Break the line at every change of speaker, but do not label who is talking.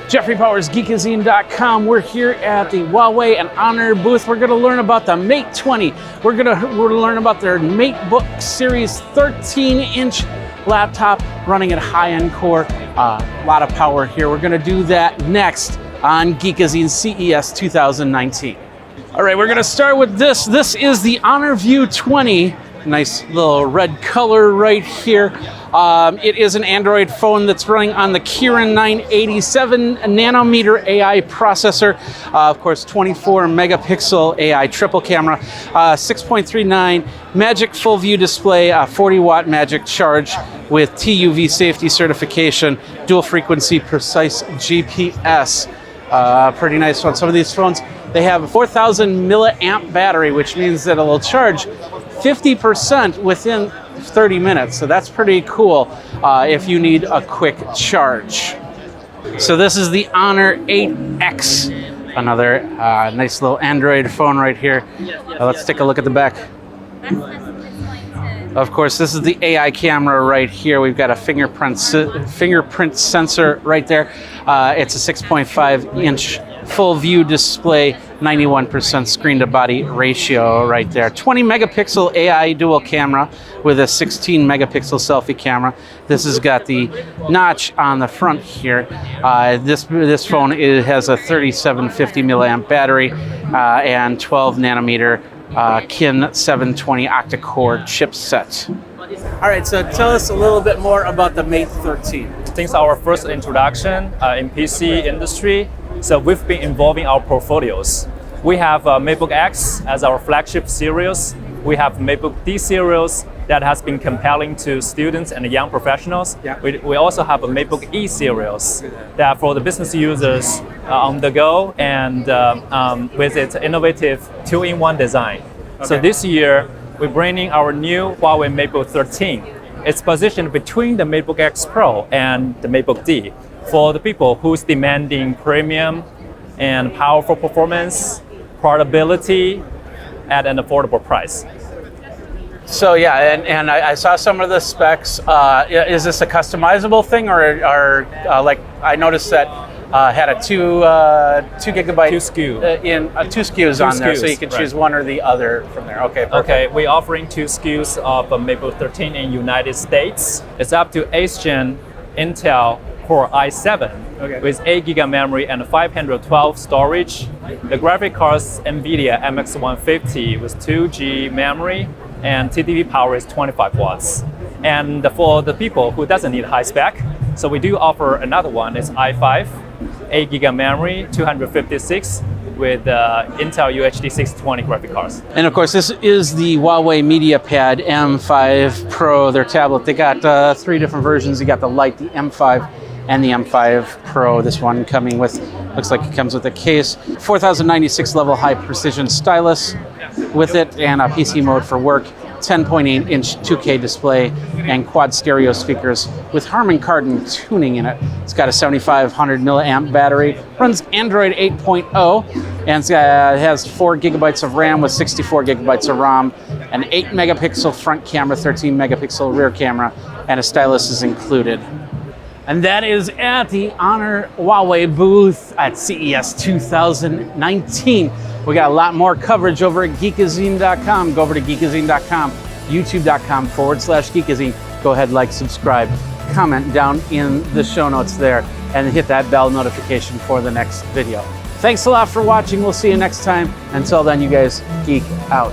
Jeffrey Powers, Geekazine.com. We're here at the Huawei and Honor booth. We're going to learn about the Mate 20. We're going to learn about their Matebook Series 13-inch laptop running at high-end core. A lot of power here. We're going to do that next on Geekazine CES 2019. All right, we're going to start with this. This is the Honor View 20. Nice little red color right here. It is an Android phone that's running on the Kirin 987 nanometer AI processor. Of course, 24 megapixel AI triple camera, 6.39 Magic full view display, 40 watt Magic charge with TUV safety certification, dual frequency precise GPS. Pretty nice one. Some of these phones, they have a 4,000 milliamp battery, which means that it'll charge 50% within 30 minutes. So that's pretty cool if you need a quick charge. So this is the Honor 8X, another nice little Android phone right here. Let's take a look at the back. Of course, this is the AI camera right here. We've got a fingerprint sensor right there. It's a 6.5-inch full view display, 91% screen to body ratio right there. 20 megapixel AI dual camera with a 16 megapixel selfie camera. This has got the notch on the front here. This phone has a 3750 milliamp battery and 12 nanometer Kin 720 octa-core chipset. All right, so tell us a little bit more about the Mate 13.
Since our first introduction in PC industry, so we've been evolving our portfolios. We have Matebook X as our flagship series. We have Matebook D series that has been compelling to students and young professionals. Yeah. We also have a Matebook E series that for the business users on the go and with its innovative 2-in-1 design. Okay. So this year, we're bringing our new Huawei Matebook 13. It's positioned between the Matebook X Pro and the Matebook D for the people who's demanding premium and powerful performance, portability at an affordable price.
So yeah, and I saw some of the specs. Is this a customizable thing, or like I noticed that had a 2 gigabyte two SKUs on there, so you can choose one or the other from there. Okay, perfect.
Okay, we're offering 2 SKUs of Matebook 13 in United States. It's up to 8th gen Intel Core i7 with 8 GB of memory and 512 storage. The graphic card's NVIDIA MX150 with 2G memory and TDP power is 25 watts. And for the people who doesn't need high spec, so we do offer another one. It's i5, 8 GB of memory, 256 with Intel UHD 620 graphic cards.
And of course, this is the Huawei MediaPad M5 Pro, their tablet. They got 3 different versions. You got the Lite, the M5, and the M5 Pro. This one coming with, looks like it comes with a case, 4096 level high precision stylus with it, and a PC mode for work, 10.8-inch 2K display, and quad stereo speakers with Harman Kardon tuning in it. It's got a 7500 milliamp battery, runs Android 8.0, and it has 4 gigabytes of RAM with 64 gigabytes of ROM, an 8 megapixel front camera, 13 megapixel rear camera, and a stylus is included. And that is at the Honor Huawei booth at CES 2019. We got a lot more coverage over at Geekazine.com. Go over to Geekazine.com, YouTube.com/Geekazine. Go ahead, like, subscribe, comment down in the show notes there, and hit that bell notification for the next video. Thanks a lot for watching. We'll see you next time. Until then, you guys geek out.